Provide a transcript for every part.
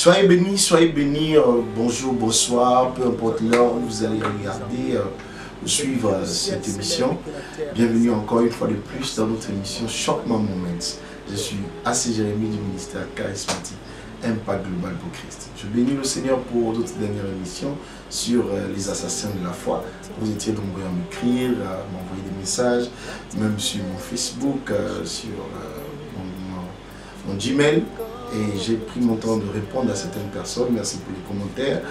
Soyez bénis, bonjour, bonsoir, peu importe l'heure où vous allez regarder ou suivre cette émission. Bienvenue encore une fois de plus dans notre émission Chocman Moments. Je suis AC Jérémy du ministère charismatique Impact Global pour Christ. Je bénis le Seigneur pour notre dernière émission sur les assassins de la foi. Vous étiez nombreux à m'écrire, à m'envoyer des messages, même sur mon Facebook, sur mon Gmail. Et j'ai pris mon temps de répondre à certaines personnes. Merci pour les commentaires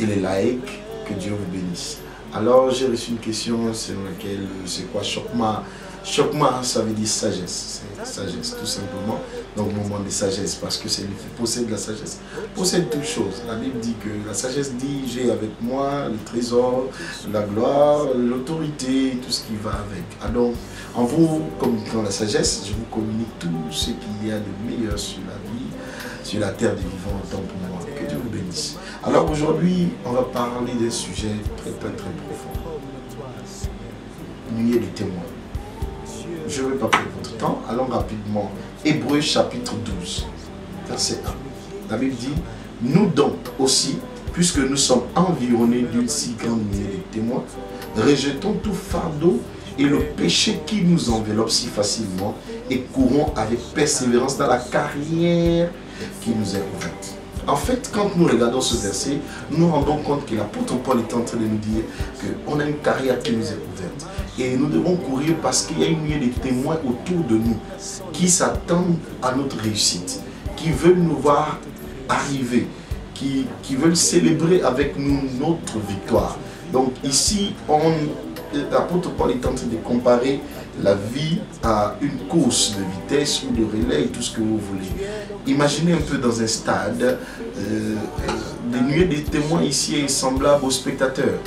et les likes. Que Dieu vous bénisse. Alors, j'ai reçu une question selon laquelle c'est quoi Chocman? Chocman, ça veut dire sagesse. C'est sagesse, tout simplement. Donc, moment de sagesse, parce que c'est lui qui possède la sagesse. Possède toutes choses. La Bible dit que la sagesse dit j'ai avec moi le trésor, la gloire, l'autorité, tout ce qui va avec. Alors, en vous communiquant la sagesse, je vous communique tout ce qu'il y a de meilleur sur la vie, sur la terre des vivants, autant pour moi. Que Dieu vous bénisse. Alors aujourd'hui, on va parler d'un sujet très profond. Nuée des témoins. Je ne vais pas perdre votre temps. Allons rapidement. Hébreux chapitre 12, verset 1. La Bible dit, nous donc aussi, puisque nous sommes environnés d'une si grande nuée de témoins, rejetons tout fardeau et le péché qui nous enveloppe si facilement et courons avec persévérance dans la carrière qui nous est ouverte. En fait, quand nous regardons ce verset, nous nous rendons compte que l'apôtre Paul est en train de nous dire qu'on a une carrière qui nous est ouverte. Et nous devons courir parce qu'il y a une nuée de témoins autour de nous qui s'attendent à notre réussite, qui veulent nous voir arriver, qui veulent célébrer avec nous notre victoire. Donc ici, l'apôtre Paul est en train de comparer la vie à une course de vitesse ou de relais, tout ce que vous voulez. Imaginez un peu dans un stade, des nuées de témoins ici est semblable aux spectateurs.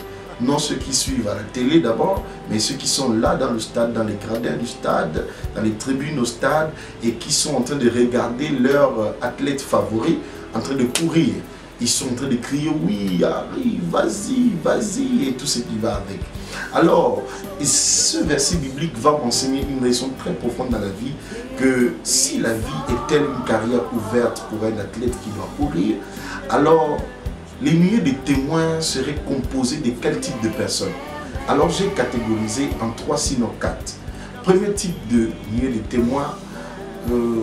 Non ceux qui suivent à la télé d'abord, mais ceux qui sont là dans le stade, dans les gradins du stade, dans les tribunes au stade, et qui sont en train de regarder leur athlète favori en train de courir. Ils sont en train de crier, oui, arrive, vas-y, vas-y, et tout ce qui va avec. Alors, ce verset biblique va m'enseigner une leçon très profonde dans la vie, que si la vie est-elle une carrière ouverte pour un athlète qui doit courir, alors les nuées de témoins seraient composées de quel type de personnes? Alors j'ai catégorisé en 3, sinon 4. Premier type de nuée de témoins,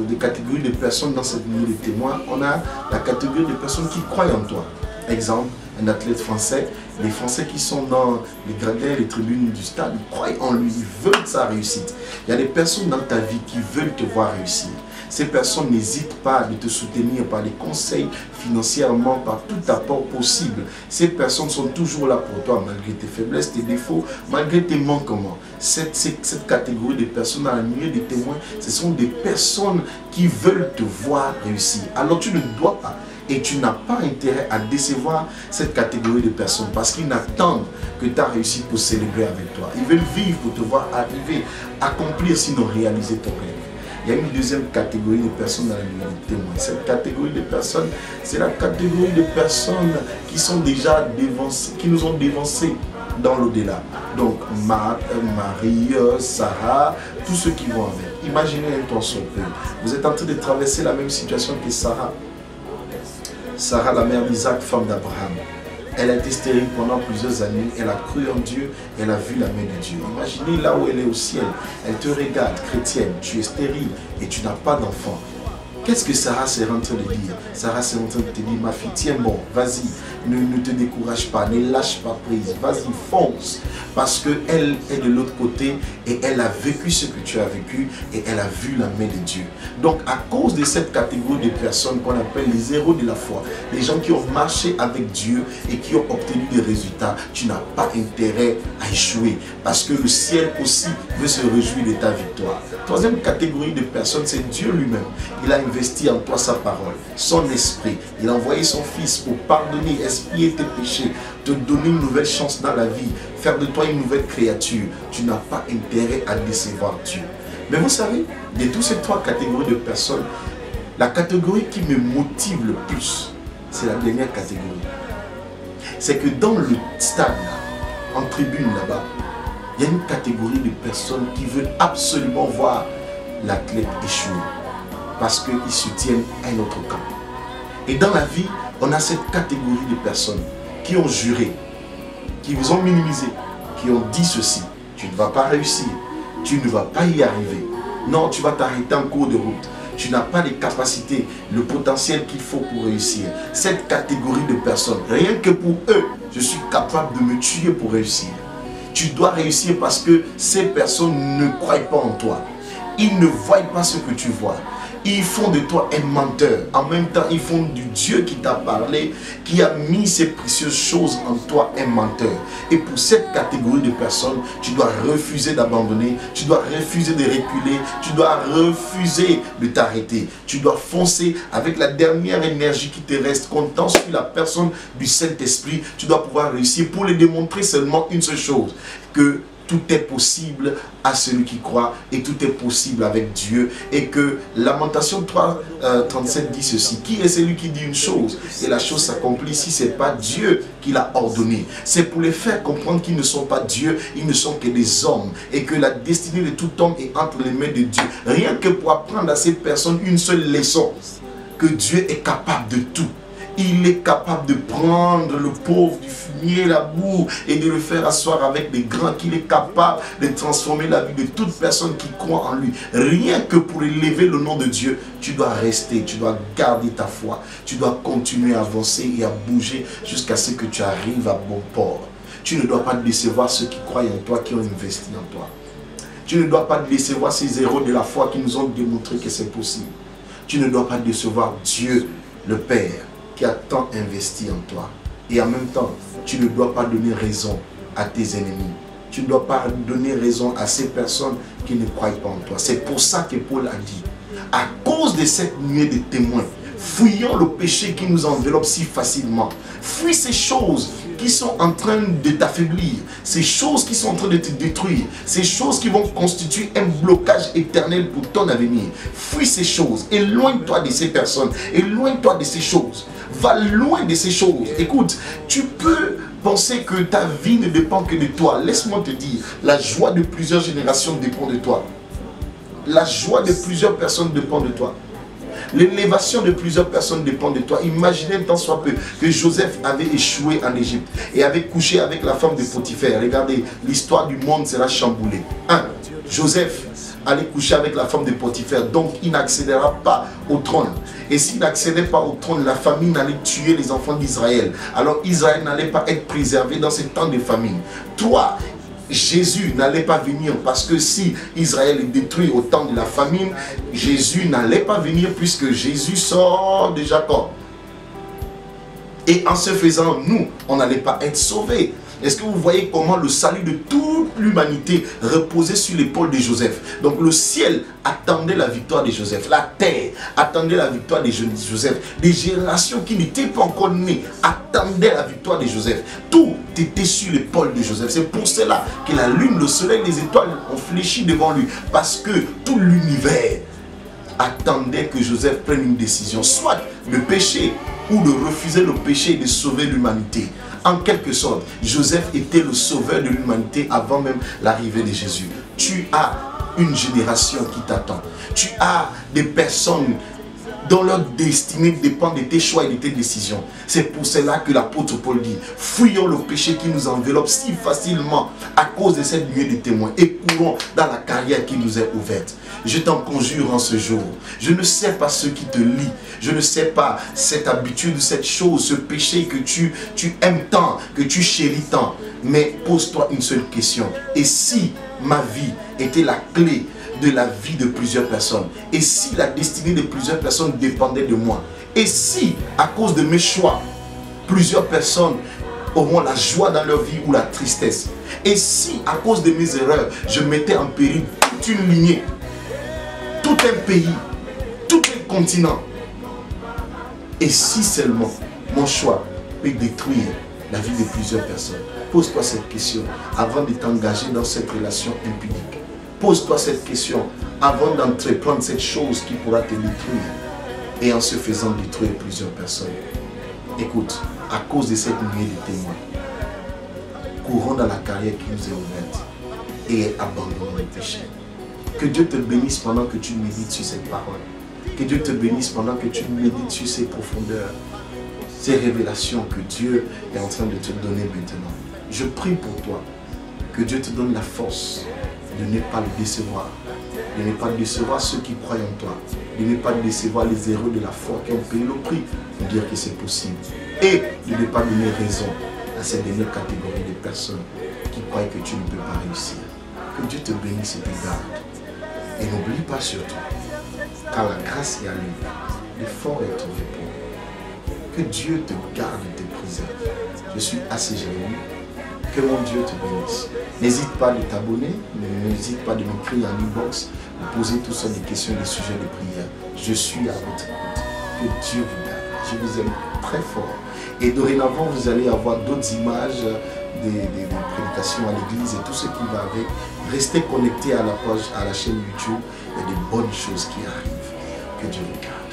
des catégories de personnes dans cette nuée de témoins, on a la catégorie de personnes qui croient en toi. Exemple, un athlète français, les Français qui sont dans les gradins, les tribunes du stade, ils croient en lui, ils veulent sa réussite. Il y a des personnes dans ta vie qui veulent te voir réussir. Ces personnes n'hésitent pas de te soutenir par des conseils financièrement, par tout apport possible. Ces personnes sont toujours là pour toi, malgré tes faiblesses, tes défauts, malgré tes manquements. Cette catégorie de personnes dans la nuée des témoins, ce sont des personnes qui veulent te voir réussir. Alors tu ne dois pas et tu n'as pas intérêt à décevoir cette catégorie de personnes parce qu'ils n'attendent que tu as réussi pour célébrer avec toi. Ils veulent vivre pour te voir arriver, accomplir sinon réaliser ton rêve. Il y a une deuxième catégorie de personnes dans la nuée des témoins. Cette catégorie de personnes, c'est la catégorie de personnes qui sont déjà dévancées, qui nous ont dévancés dans l'au-delà. Donc Marie, Sarah, tous ceux qui vont avec. Imaginez un temps sur peu. Vous êtes en train de traverser la même situation que Sarah. Sarah, la mère d'Isaac, femme d'Abraham. Elle a été stérile pendant plusieurs années, elle a cru en Dieu, elle a vu la main de Dieu. Imaginez là où elle est au ciel, elle te regarde, chrétienne, tu es stérile et tu n'as pas d'enfant. Qu'est-ce que Sarah s'est en train de dire? Sarah s'est en train de te dire, ma fille, tiens bon, vas-y, ne te décourage pas, ne lâche pas prise, vas-y, fonce. Parce qu'elle est de l'autre côté et elle a vécu ce que tu as vécu et elle a vu la main de Dieu. Donc à cause de cette catégorie de personnes qu'on appelle les héros de la foi, les gens qui ont marché avec Dieu et qui ont obtenu des résultats, tu n'as pas intérêt à échouer. Parce que le ciel aussi veut se réjouir de ta victoire. Troisième catégorie de personnes, c'est Dieu lui-même. Il a investi en toi sa parole, son esprit. Il a envoyé son fils pour pardonner, expier tes péchés, te donner une nouvelle chance dans la vie, faire de toi une nouvelle créature. Tu n'as pas intérêt à décevoir Dieu. Mais vous savez, de toutes ces 3 catégories de personnes, la catégorie qui me motive le plus, c'est la dernière catégorie. C'est que dans le stade, en tribune là-bas, il y a une catégorie de personnes qui veulent absolument voir l'athlète échouer. Parce qu'ils soutiennent un autre camp. Et dans la vie, on a cette catégorie de personnes qui ont juré, qui vous ont minimisé, qui ont dit ceci: tu ne vas pas réussir, tu ne vas pas y arriver. Non, tu vas t'arrêter en cours de route. Tu n'as pas les capacités, le potentiel qu'il faut pour réussir. Cette catégorie de personnes, rien que pour eux, je suis capable de me tuer pour réussir. Tu dois réussir parce que ces personnes ne croient pas en toi. Ils ne voient pas ce que tu vois. Ils font de toi un menteur. En même temps, ils font du Dieu qui t'a parlé, qui a mis ces précieuses choses en toi, un menteur. Et pour cette catégorie de personnes, tu dois refuser d'abandonner, tu dois refuser de reculer, tu dois refuser de t'arrêter. Tu dois foncer avec la dernière énergie qui te reste, comptant sur la personne du Saint-Esprit. Tu dois pouvoir réussir pour les démontrer seulement une seule chose, que tout est possible à celui qui croit et tout est possible avec Dieu. Et que Lamentation 3, 37 dit ceci: qui est celui qui dit une chose et la chose s'accomplit si ce n'est pas Dieu qui l'a ordonné? C'est pour les faire comprendre qu'ils ne sont pas Dieu, ils ne sont que des hommes et que la destinée de tout homme est entre les mains de Dieu. Rien que pour apprendre à ces personnes une seule leçon, que Dieu est capable de tout. Il est capable de prendre le pauvre du fumier, la boue, et de le faire asseoir avec des grands, qu'il est capable de transformer la vie de toute personne qui croit en lui. Rien que pour élever le nom de Dieu, tu dois rester, tu dois garder ta foi, tu dois continuer à avancer et à bouger jusqu'à ce que tu arrives à bon port. Tu ne dois pas décevoir ceux qui croient en toi, qui ont investi en toi. Tu ne dois pas décevoir ces héros de la foi qui nous ont démontré que c'est possible. Tu ne dois pas décevoir Dieu, le Père, qui a tant investi en toi. Et en même temps, tu ne dois pas donner raison à tes ennemis. Tu ne dois pas donner raison à ces personnes qui ne croient pas en toi. C'est pour ça que Paul a dit: à cause de cette nuée de témoins, fuyons le péché qui nous enveloppe si facilement. Fuis ces choses qui sont en train de t'affaiblir, ces choses qui sont en train de te détruire, ces choses qui vont constituer un blocage éternel pour ton avenir. Fuis ces choses, éloigne-toi de ces personnes, éloigne-toi de ces choses, va loin de ces choses. Écoute, tu peux penser que ta vie ne dépend que de toi. Laisse-moi te dire, la joie de plusieurs générations dépend de toi. La joie de plusieurs personnes dépend de toi. L'élévation de plusieurs personnes dépend de toi. Imaginez tant soit peu que Joseph avait échoué en Égypte et avait couché avec la femme de Potiphar. Regardez, l'histoire du monde sera chamboulée. 1. Joseph allait coucher avec la femme de Potiphar, donc il n'accédera pas au trône. Et s'il n'accédait pas au trône, la famine allait tuer les enfants d'Israël. Alors Israël n'allait pas être préservé dans ces temps de famine. 3. Jésus n'allait pas venir parce que si Israël est détruit au temps de la famine, Jésus n'allait pas venir puisque Jésus sort de Jacob. Et en ce faisant, nous, on n'allait pas être sauvés. Est-ce que vous voyez comment le salut de toute l'humanité reposait sur l'épaule de Joseph? Donc le ciel attendait la victoire de Joseph. La terre attendait la victoire de Joseph. Des générations qui n'étaient pas encore nées attendaient la victoire de Joseph. Tout était sur l'épaule de Joseph. C'est pour cela que la lune, le soleil, les étoiles ont fléchi devant lui. Parce que tout l'univers attendait que Joseph prenne une décision. Soit de pécher ou de refuser le péché et de sauver l'humanité. En quelque sorte, Joseph était le sauveur de l'humanité avant même l'arrivée de Jésus. Tu as une génération qui t'attend. Tu as des personnes dont leur destinée dépend de tes choix et de tes décisions. C'est pour cela que l'apôtre Paul dit: fuyons le péché qui nous enveloppe si facilement à cause de cette nuée de témoins et courons dans la carrière qui nous est ouverte. Je t'en conjure en ce jour. Je ne sais pas ce qui te lie. Je ne sais pas cette habitude, cette chose, ce péché que tu aimes tant, que tu chéris tant. Mais pose-toi une seule question. Et si ma vie était la clé de la vie de plusieurs personnes? Et si la destinée de plusieurs personnes dépendait de moi? Et si, à cause de mes choix, plusieurs personnes auront la joie dans leur vie ou la tristesse? Et si, à cause de mes erreurs, je mettais en péril toute une lignée, tout un pays, tout un continent? Et si seulement mon choix peut détruire la vie de plusieurs personnes? Pose-toi cette question avant de t'engager dans cette relation impudique. Pose-toi cette question avant d'entreprendre cette chose qui pourra te détruire et en se faisant détruire plusieurs personnes. Écoute, à cause de cette nuée de témoins, courons dans la carrière qui nous est ouverte et abandonnons le péché. Que Dieu te bénisse pendant que tu médites sur cette parole. Que Dieu te bénisse pendant que tu médites sur ces profondeurs, ces révélations que Dieu est en train de te donner maintenant. Je prie pour toi, que Dieu te donne la force de ne pas le décevoir, de ne pas décevoir ceux qui croient en toi, de ne pas décevoir les héros de la foi qui ont payé le prix pour dire que c'est possible, et de ne pas donner raison à cette dernière catégorie de personnes qui croient que tu ne peux pas réussir. Que Dieu te bénisse et te garde. Et n'oublie pas surtout, car la grâce est à lui, l'effort est trouvé pour. Que Dieu te garde et te préserve. Je suis assez jaloux. Que mon Dieu te bénisse. N'hésite pas de t'abonner, n'hésite pas de m'écrire en inbox, de poser toutes sortes de questions, des sujets de prière. Je suis à votre écoute. Que Dieu vous garde. Je vous aime très fort. Et dorénavant, vous allez avoir d'autres images des prédications à l'église et tout ce qui va avec. Restez connectés à la page, à la chaîne YouTube. Il y a de bonnes choses qui arrivent. Que Dieu vous garde.